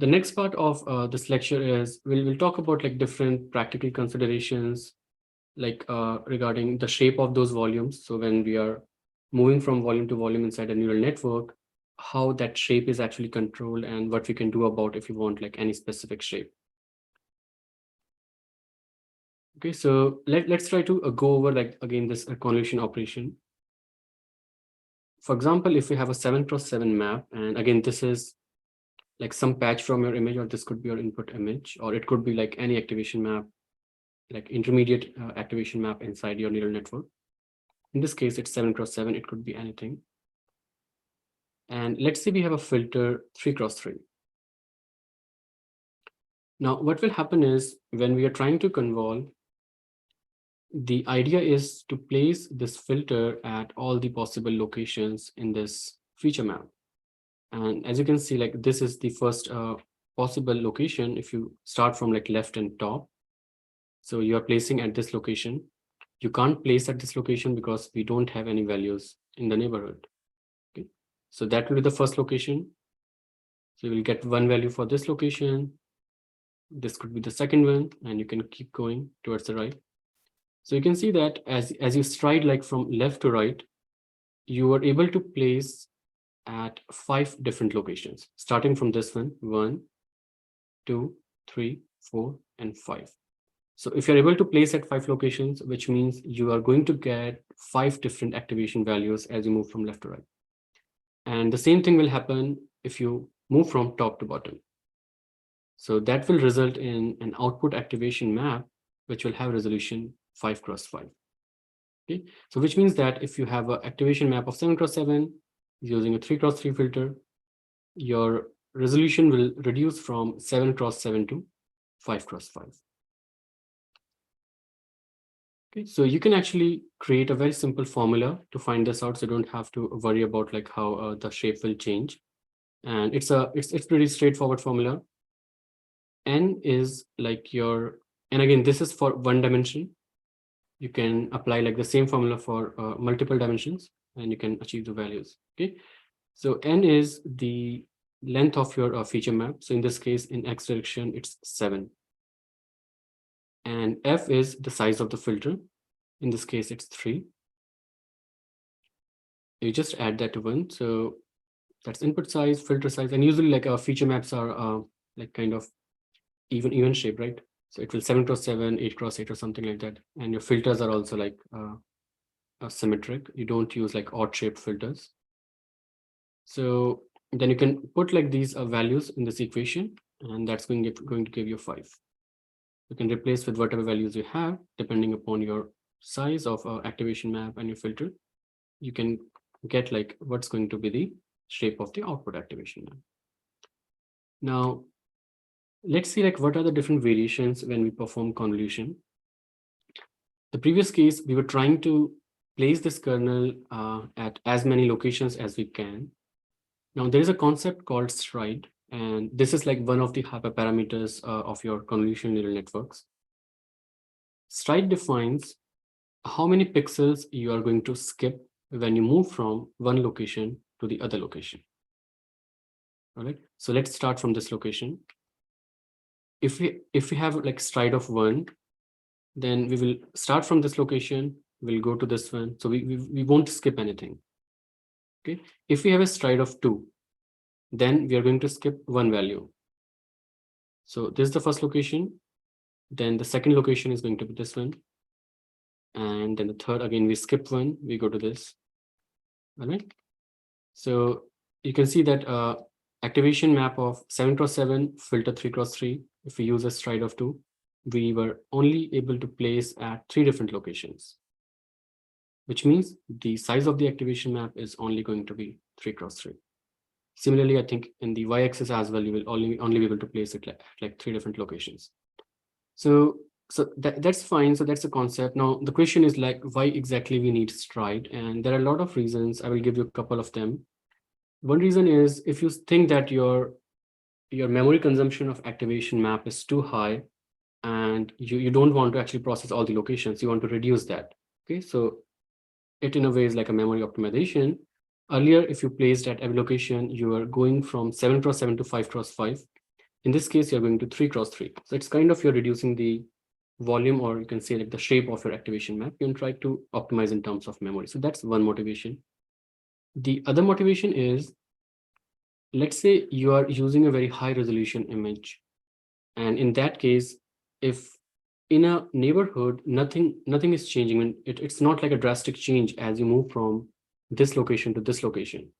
next part of this lecture is we'll talk about like different practical considerations, like regarding the shape of those volumes. So when we are moving from volume to volume inside a neural network, how that shape is actually controlled and what we can do about if we want like any specific shape. Okay, so let's try to go over like again this convolution operation. For example, if we have a 7x7 map, and again this is like some patch from your image, or this could be your input image, or it could be like any activation map, like intermediate activation map inside your neural network. In this case, it's 7x7, it could be anything. And let's say we have a filter 3x3. Now, what will happen is when we are trying to convolve, the idea is to place this filter at all the possible locations in this feature map. And as you can see, like this is the first possible location if you start from like left and top. So you are placing at this location. You can't place at this location because we don't have any values in the neighborhood. Okay, so that will be the first location. So you will get one value for this location. This could be the second one, and you can keep going towards the right. So you can see that as you stride like from left to right, you are able to place at 5 different locations, starting from this one, 1, 2, 3, 4, and 5. So if you're able to place at 5 locations, which means you are going to get 5 different activation values as you move from left to right. And the same thing will happen if you move from top to bottom. So that will result in an output activation map, which will have resolution 5x5. Okay, so which means that if you have an activation map of 7x7 using a 3x3 filter, your resolution will reduce from 7x7 to 5x5. Okay, so you can actually create a very simple formula to find this out, so you don't have to worry about like how the shape will change. And it's pretty straightforward formula. N is like your, and again, this is for one dimension. You can apply like the same formula for multiple dimensions, and you can achieve the values. Okay, so N is the length of your feature map. So in this case, in X direction, it's 7. And F is the size of the filter. In this case, it's 3. You just add that to 1. So that's input size, filter size, and usually like our feature maps are like kind of even shape, right? So it will 7x7, 8x8 or something like that. And your filters are also like symmetric. You don't use like odd shaped filters. So then you can put like these values in this equation, and that's going to give you 5. You can replace with whatever values you have, depending upon your size of activation map and your filter. You can get like what's going to be the shape of the output activation map. Now, let's see like what are the different variations when we perform convolution. The previous case, we were trying to place this kernel at as many locations as we can. Now, there is a concept called stride, and this is like one of the hyperparameters of your convolutional neural networks. Stride defines how many pixels you are going to skip when you move from one location to the other location. All right, so let's start from this location. If we have like stride of 1, then we will start from this location, we'll go to this one, so we won't skip anything. Okay, if we have a stride of 2, then we are going to skip 1 value. So this is the first location, then the second location is going to be this one, and then the third, again we skip 1, we go to this. All right, so you can see that activation map of 7x7 filter 3x3, if we use a stride of 2, we were only able to place at 3 different locations, which means the size of the activation map is only going to be 3x3. Similarly, I think in the y-axis as well, you will only be able to place it like 3 different locations. So that's fine. So that's the concept. Now the question is like, why exactly we need stride? And there are a lot of reasons. I will give you a couple of them. One reason is if you think that your memory consumption of activation map is too high, and you don't want to actually process all the locations, you want to reduce that. Okay, so it in a way is like a memory optimization. Earlier, if you placed at every location, you are going from 7x7 to 5x5. In this case, you're going to 3x3. So it's kind of you're reducing the volume, or you can say like the shape of your activation map. You can try to optimize in terms of memory. So that's one motivation. The other motivation is, let's say you are using a very high resolution image. And in that case, if in a neighborhood, nothing is changing, when it's not like a drastic change as you move from this location to this location,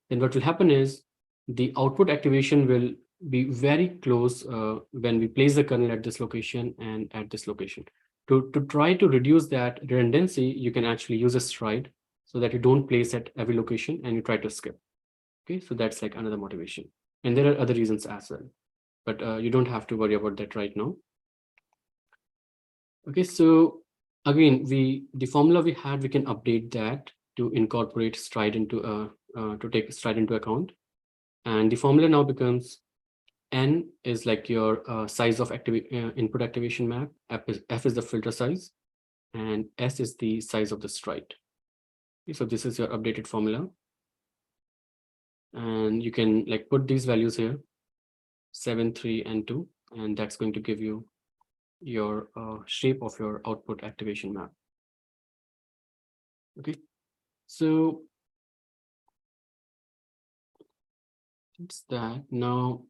then what will happen is the output activation will be very close when we place the kernel at this location and at this location. To try to reduce that redundancy, you can actually use a stride so that you don't place at every location and you try to skip. Okay, so that's like another motivation. And there are other reasons as well, but you don't have to worry about that right now. Okay, so again, the formula we had, we can update that to incorporate stride into to take stride into account. And the formula now becomes N is like your size of input activation map, F is the filter size, and S is the size of the stride. Okay, so this is your updated formula. And you can like put these values here, 7, 3, and 2, and that's going to give you your shape of your output activation map. Okay, so it's that. Now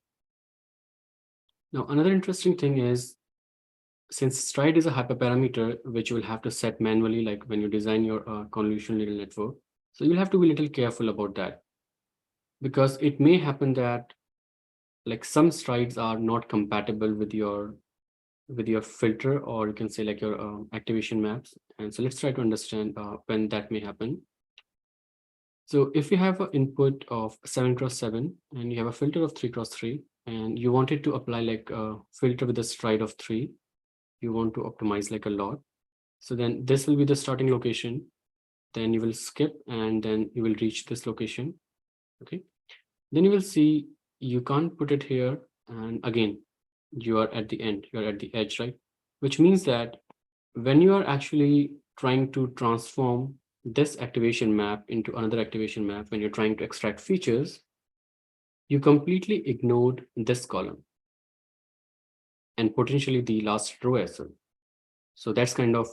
another interesting thing is, since stride is a hyperparameter which you will have to set manually, like when you design your convolutional neural network, so you'll have to be a little careful about that, because it may happen that like some strides are not compatible with your filter, or you can say like your activation maps. And so let's try to understand when that may happen. So if you have an input of 7x7 and you have a filter of 3x3, and you wanted to apply like a filter with a stride of 3, you want to optimize like a lot. So then this will be the starting location. Then you will skip, and then you will reach this location. Okay. Then you will see you can't put it here. And again, you are at the end, you're at the edge, right? Which means that when you are actually trying to transform this activation map into another activation map, when you're trying to extract features, you completely ignored this column and potentially the last row as well. So that's kind of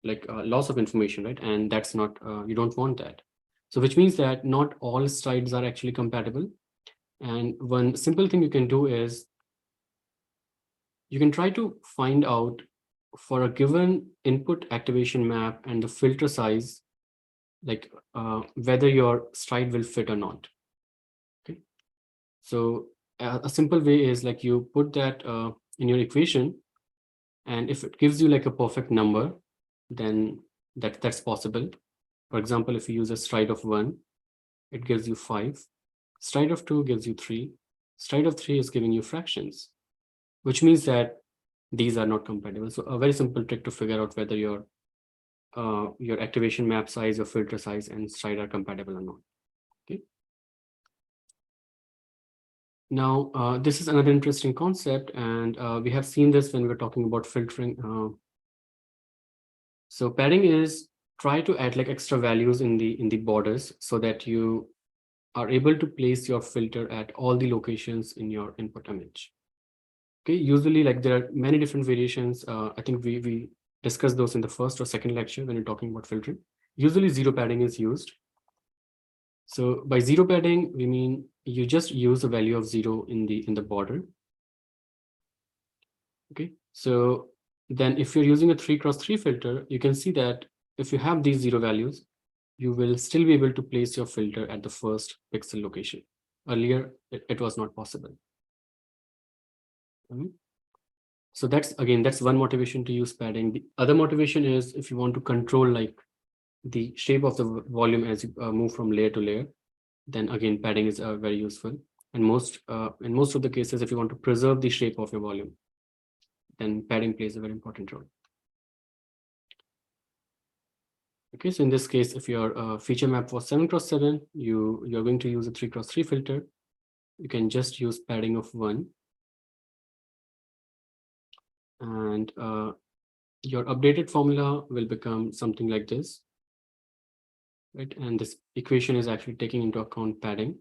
like loss of information, right? And that's not, you don't want that. So which means that not all strides are actually compatible. And one simple thing you can do is you can try to find out for a given input activation map and the filter size, like whether your stride will fit or not. Okay. So a simple way is like you put that in your equation, and if it gives you like a perfect number, then that's possible. For example, if you use a stride of 1, it gives you 5. Stride of 2 gives you 3. Stride of 3 is giving you fractions, which means that these are not compatible. So a very simple trick to figure out whether your activation map size, your filter size, and stride are compatible or not. Okay. Now, this is another interesting concept, and we have seen this when we were talking about filtering. So padding is try to add like extra values in the borders so that you are able to place your filter at all the locations in your input image. Okay, usually like there are many different variations. I think we discussed those in the first or second lecture when you're talking about filtering. Usually zero padding is used. So by zero padding, we mean you just use the value of 0 in the border. Okay, so then if you're using a 3x3 filter, you can see that if you have these 0 values, you will still be able to place your filter at the first pixel location. Earlier, it was not possible. So that's one motivation to use padding. The other motivation is if you want to control like the shape of the volume as you move from layer to layer, then again padding is very useful. And in most of the cases, if you want to preserve the shape of your volume, then padding plays a very important role. Okay, so in this case, if your feature map was 7x7, you're going to use a 3x3 filter. You can just use padding of 1. And your updated formula will become something like this, right? And this equation is actually taking into account padding.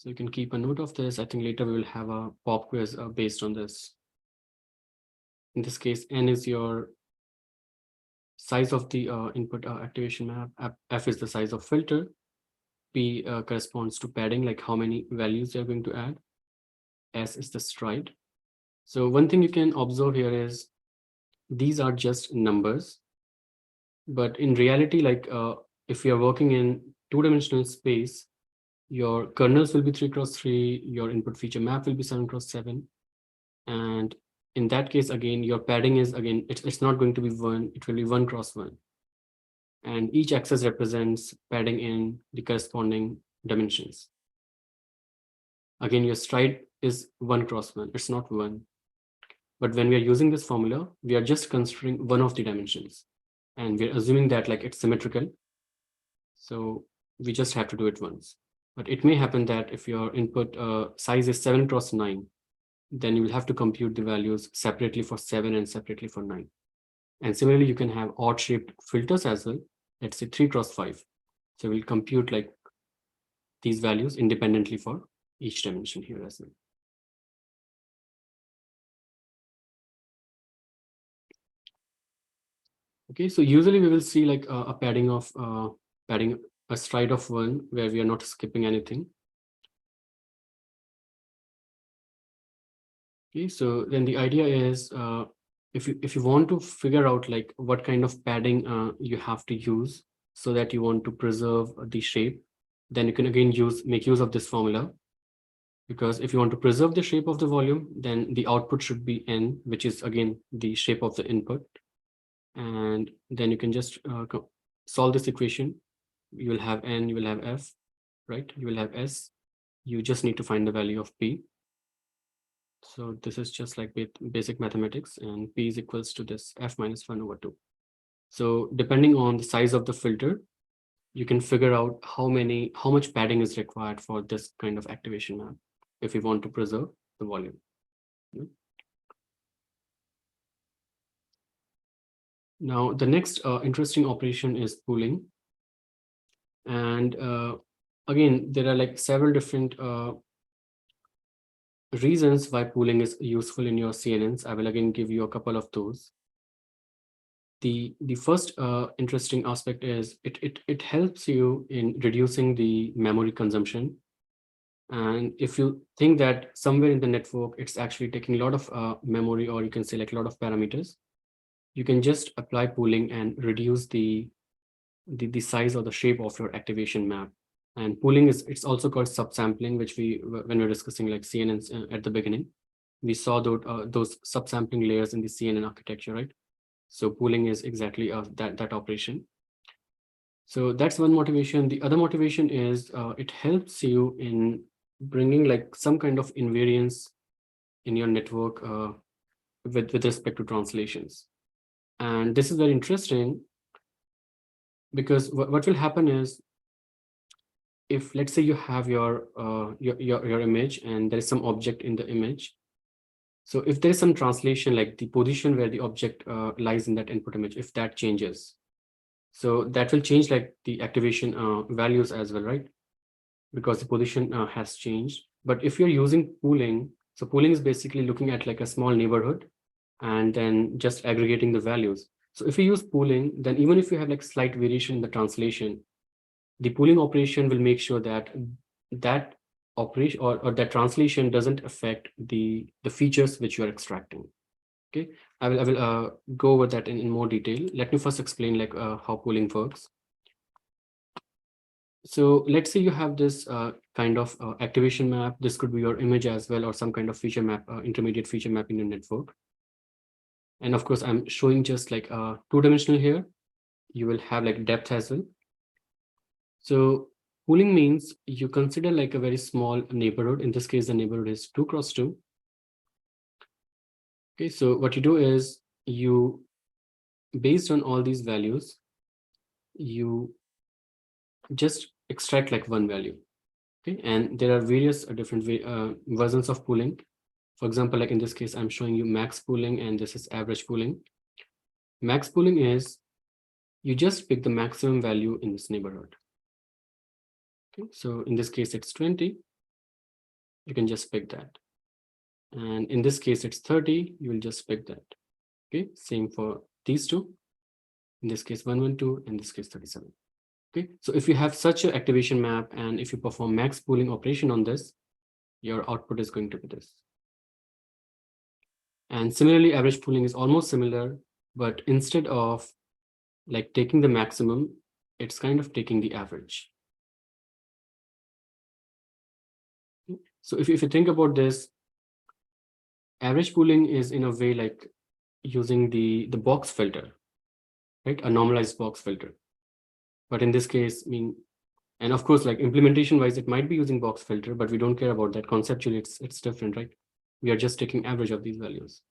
So you can keep a note of this. I think later we will have a pop quiz based on this. In this case, N is your size of the input activation map. F is the size of filter. P corresponds to padding, like how many values you're going to add. S is the stride. So one thing you can observe here is these are just numbers. But in reality, like if you're working in two-dimensional space, your kernels will be 3x3, your input feature map will be 7x7. And in that case, again, your padding is, again, it's not going to be 1, it will be 1x1. And each axis represents padding in the corresponding dimensions. Again, your stride is 1x1, it's not 1. But when we are using this formula, we are just considering one of the dimensions. And we're assuming that like it's symmetrical. So we just have to do it once. But it may happen that if your input size is 7x9, then you will have to compute the values separately for 7 and separately for 9. And similarly, you can have odd shaped filters as well. Let's say 3x5. So we'll compute like these values independently for each dimension here as well. Okay, so usually we will see like a padding of a stride of 1 where we are not skipping anything. Okay, so then the idea is if you want to figure out like what kind of padding you have to use so that you want to preserve the shape, then you can again make use of this formula. Because if you want to preserve the shape of the volume, then the output should be N, which is again the shape of the input. And then you can just solve this equation. You will have N, you will have F, right? You will have S. You just need to find the value of P. So this is just like basic mathematics, and P is equals to this F minus 1/2. So depending on the size of the filter, you can figure out how much padding is required for this kind of activation map if we want to preserve the volume. Now, the next interesting operation is pooling. And again, there are like several different reasons why pooling is useful in your CNNs. I will again give you a couple of those. The first interesting aspect is it helps you in reducing the memory consumption. And if you think that somewhere in the network, it's actually taking a lot of memory, or you can say like a lot of parameters, you can just apply pooling and reduce the size or the shape of your activation map. And pooling it's also called subsampling, which when we're discussing like CNNs at the beginning, we saw those subsampling layers in the CNN architecture, right? So pooling is exactly that operation. So that's one motivation. The other motivation is it helps you in bringing like some kind of invariance in your network with respect to translations. And this is very interesting because what will happen is, if let's say you have your image and there is some object in the image. So if there is some translation, like the position where the object lies in that input image, if that changes, so that will change like the activation values as well, right? Because the position has changed. But if you're using pooling, so pooling is basically looking at like a small neighborhood and then just aggregating the values. So if you use pooling, then even if you have like slight variation in the translation, the pooling operation will make sure that that operation or that translation doesn't affect the features which you are extracting. Okay, I will go over that in more detail. Let me first explain like how pooling works. So let's say you have this kind of activation map. This could be your image as well, or some kind of feature map, intermediate feature map in your network. And of course, I'm showing just like two-dimensional here. You will have like depth as well. So pooling means you consider like a very small neighborhood. In this case, the neighborhood is 2x2. Okay, so what you do is you, based on all these values, you just extract like one value. Okay, and there are various different versions of pooling. For example, like in this case, I'm showing you max pooling, and this is average pooling. Max pooling is you just pick the maximum value in this neighborhood. Okay, so in this case, it's 20. you can just pick that. And in this case, it's 30, you will just pick that. Okay, same for these two. In this case, 112, in this case, 37. Okay, so if you have such an activation map and if you perform max pooling operation on this, your output is going to be this. And similarly, average pooling is almost similar, but instead of like taking the maximum, it's kind of taking the average. So if you think about this, average pooling is in a way like using the box filter, right? A normalized box filter. But in this case, I mean, and of course, like implementation wise, it might be using box filter, but we don't care about that. Conceptually, it's different, right? We are just taking average of these values.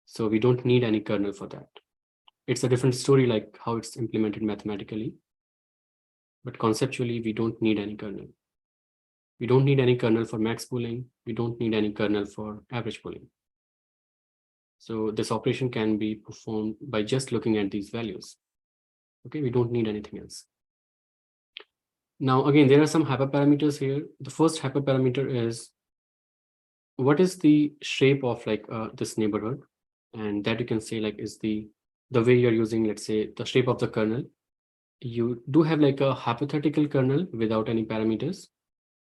So we don't need any kernel for that. It's a different story, like how it's implemented mathematically. But conceptually, we don't need any kernel. We don't need any kernel for max pooling. We don't need any kernel for average pooling. So this operation can be performed by just looking at these values. Okay, we don't need anything else. Now, again, there are some hyperparameters here. The first hyperparameter is what is the shape of like this neighborhood? And that you can say like is the way you're using, let's say, the shape of the kernel. You do have like a hypothetical kernel without any parameters.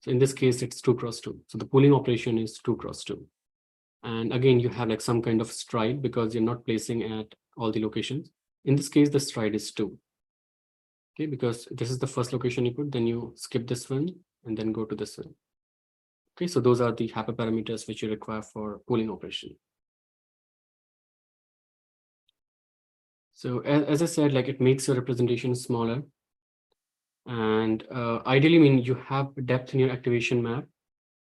So in this case, it's 2 cross 2. So the pooling operation is 2 cross 2. And again, you have like some kind of stride because you're not placing at all the locations. In this case, the stride is 2. Okay, because this is the first location you put, then you skip this one and then go to this one. Okay, so those are the hyperparameters which you require for pooling operation. So as I said, like it makes your representation smaller. And ideally, I mean, you have depth in your activation map,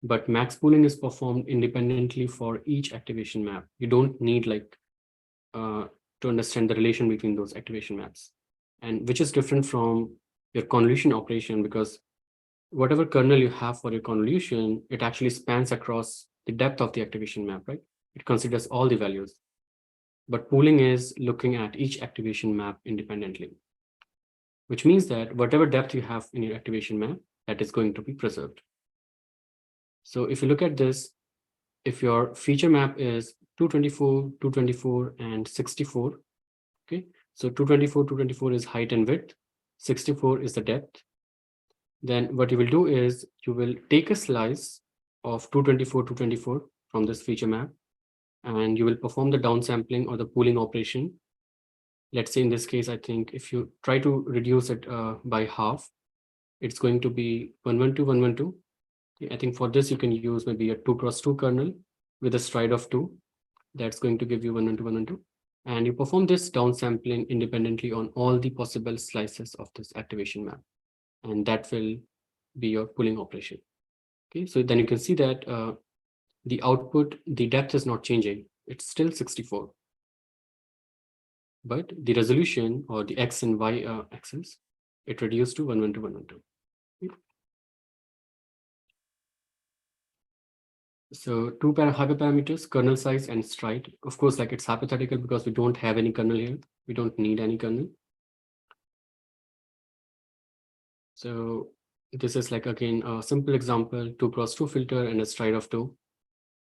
but max pooling is performed independently for each activation map. You don't need like to understand the relation between those activation maps, and which is different from your convolution operation, because whatever kernel you have for your convolution, it actually spans across the depth of the activation map, right? It considers all the values. But pooling is looking at each activation map independently, which means that whatever depth you have in your activation map, that is going to be preserved. So if you look at this, if your feature map is 224, 224, and 64, okay, so 224, 224 is height and width, 64 is the depth. Then what you will do is you will take a slice of 224, 224 from this feature map, and you will perform the downsampling or the pooling operation. Let's say in this case, I think if you try to reduce it by half, it's going to be 112, 112. I think for this, you can use maybe a 2 cross 2 kernel with a stride of 2. That's going to give you 112, 112. And you perform this downsampling independently on all the possible slices of this activation map. And that will be your pooling operation. Okay, so then you can see that the output, the depth is not changing. It's still 64. But the resolution or the X and Y axis, it reduced to 112, 112. Okay. So two hyperparameters, kernel size and stride. Of course, like it's hypothetical because we don't have any kernel here. We don't need any kernel. So this is like, again, a simple example, 2 cross 2 filter and a stride of 2.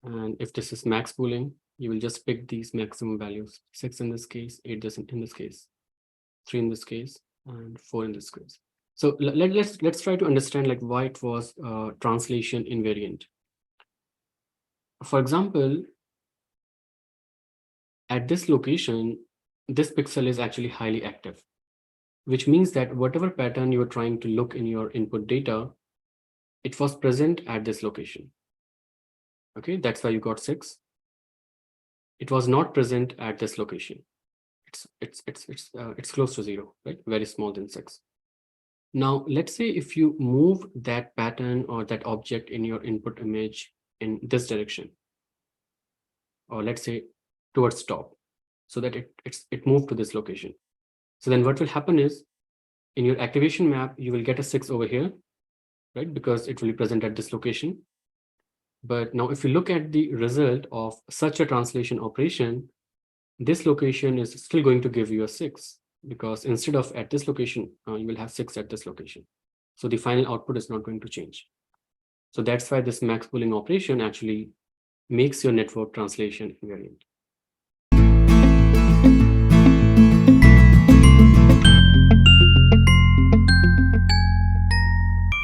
And if this is max pooling, you will just pick these maximum values, 6 in this case, 8 in this case, 3 in this case, and 4 in this case. So let's try to understand like why it was translation invariant. For example, at this location, this pixel is actually highly active, which means that whatever pattern you were trying to look in your input data, it was present at this location. Okay, that's why you got 6. It was not present at this location. It's close to 0, right? Very small than 6. Now, let's say if you move that pattern or that object in your input image in this direction, or let's say towards top, so that it moved to this location. So then what will happen is in your activation map, you will get a 6 over here, right? Because it will be present at this location. But now if you look at the result of such a translation operation, this location is still going to give you a 6, because instead of at this location, you will have 6 at this location. So the final output is not going to change. So that's why this max pooling operation actually makes your network translation invariant.